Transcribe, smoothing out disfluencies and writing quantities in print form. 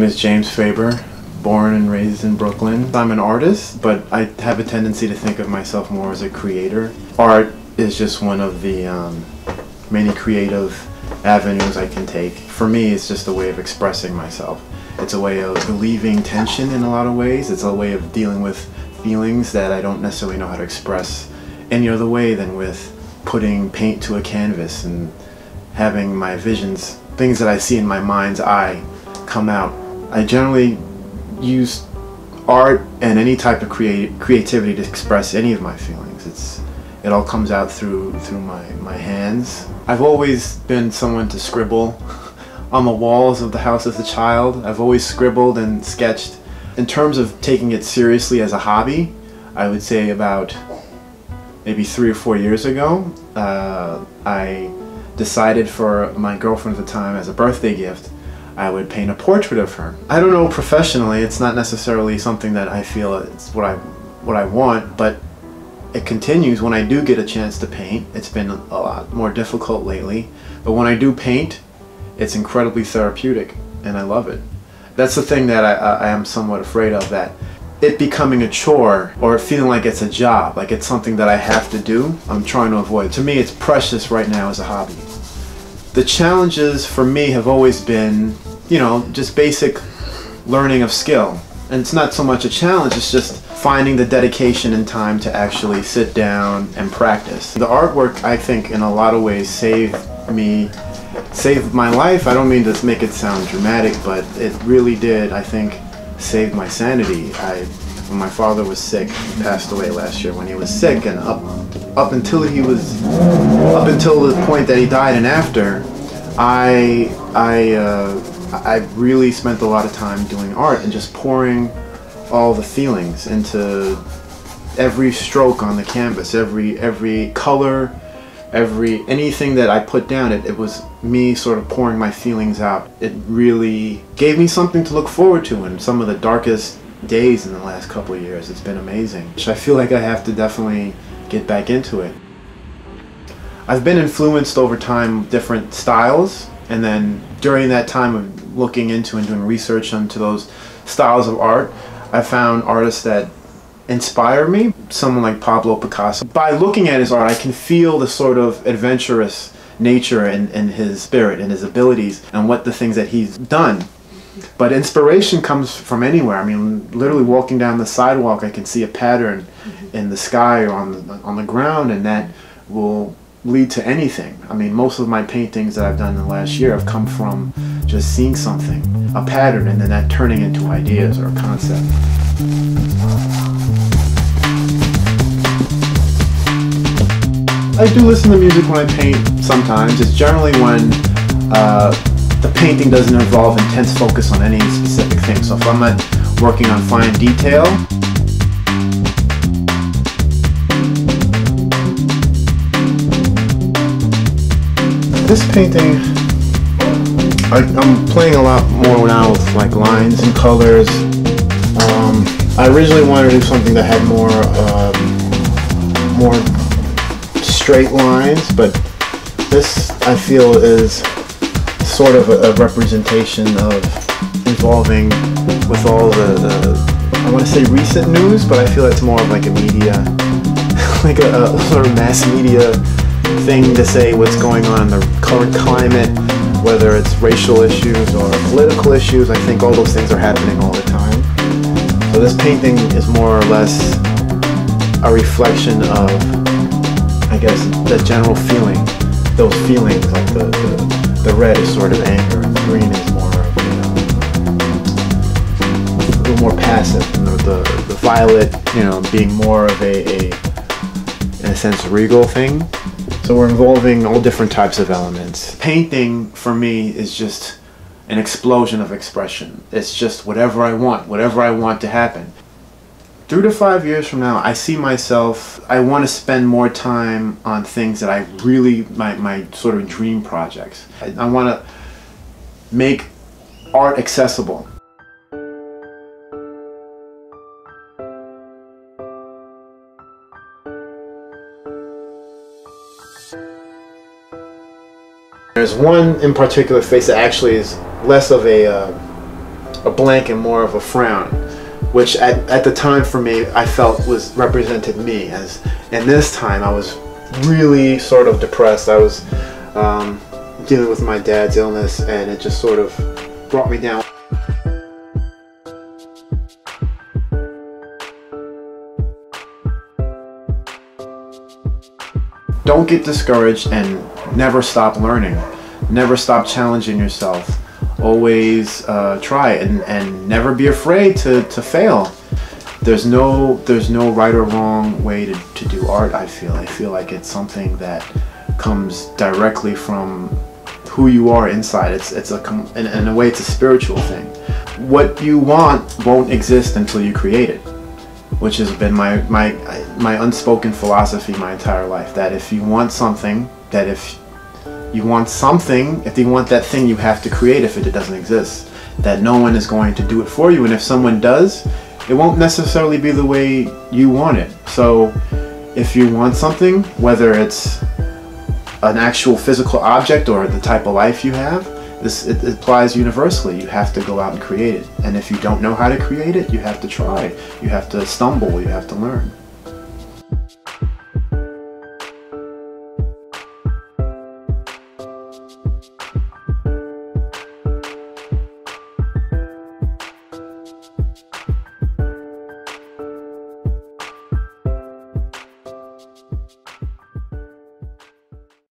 is James Faber, born and raised in Brooklyn. I'm an artist, but I have a tendency to think of myself more as a creator. Art is just one of the many creative avenues I can take. For me, it's just a way of expressing myself. It's a way of relieving tension in a lot of ways. It's a way of dealing with feelings that I don't necessarily know how to express any other way than with putting paint to a canvas and having my visions, things that I see in my mind's eye, come out. I generally use art and any type of creativity to express any of my feelings. It all comes out through my hands. I've always been someone to scribble on the walls of the house as a child. I've always scribbled and sketched. In terms of taking it seriously as a hobby, I would say about maybe 3 or 4 years ago, I decided for my girlfriend at the time as a birthday gift, I would paint a portrait of her. I don't know, professionally, it's not necessarily something that I feel it's what I want, but it continues when I do get a chance to paint. It's been a lot more difficult lately, but when I do paint, it's incredibly therapeutic, and I love it. That's the thing that I am somewhat afraid of, that it becoming a chore or feeling like it's a job, like it's something that I have to do. I'm trying to avoid. To me, it's precious right now as a hobby. The challenges for me have always been, you know, just basic learning of skill. And it's not so much a challenge, it's just finding the dedication and time to actually sit down and practice. The artwork, I think, in a lot of ways saved my life. I don't mean to make it sound dramatic, but it really did, I think, save my sanity. When my father was sick, he passed away last year. When he was sick, and up until the point that he died and after, I really spent a lot of time doing art and just pouring all the feelings into every stroke on the canvas, every color, anything that I put down. It was me sort of pouring my feelings out. It really gave me something to look forward to in some of the darkest days in the last couple of years. It's been amazing. I feel like I have to definitely get back into it. I've been influenced over time with different styles, and then during that time of looking into and doing research into those styles of art, I found artists that inspire me. Someone like Pablo Picasso. By looking at his art, I can feel the sort of adventurous nature in his spirit and his abilities and what the things that he's done. But inspiration comes from anywhere. I mean, literally walking down the sidewalk, I can see a pattern in the sky or on the ground, and that will lead to anything. I mean, most of my paintings that I've done in the last year have come from just seeing something, a pattern, and then that turning into ideas or a concept. I do listen to music when I paint sometimes. It's generally when the painting doesn't involve intense focus on any specific thing. So if I'm not working on fine detail, this painting, I'm playing a lot more now with like lines and colors. I originally wanted to do something that had more straight lines, but this I feel is sort of a representation of involving with all the I want to say recent news, but I feel it's more of like a media, like a sort of mass media thing to say what's going on in the current climate, whether it's racial issues or political issues. I think all those things are happening all the time. So this painting is more or less a reflection of, I guess, the general feeling, those feelings, like the red is sort of anger and the green is more, you know, a little more passive, and the violet, you know, being more of in a sense, regal thing. So we're involving all different types of elements. Painting, for me, is just an explosion of expression. It's just whatever I want to happen. 3 to 5 years from now, I see myself, I want to spend more time on things that I really, my sort of dream projects. I want to make art accessible. There's one in particular face that actually is less of a a blank and more of a frown, which at the time for me I felt represented me. And this time I was really sort of depressed. I was dealing with my dad's illness, and it just sort of brought me down. Don't get discouraged and never stop learning. Never stop challenging yourself. Always try and never be afraid to fail. There's no right or wrong way to do art, I feel like it's something that comes directly from who you are inside. In a way it's a spiritual thing. What you want won't exist until you create it, which has been my unspoken philosophy my entire life, that if you want something, if you want that thing, you have to create if it doesn't exist. That no one is going to do it for you, and if someone does, it won't necessarily be the way you want it. So if you want something, whether it's an actual physical object or the type of life you have, it applies universally. You have to go out and create it. And if you don't know how to create it, you have to try. You have to stumble. You have to learn.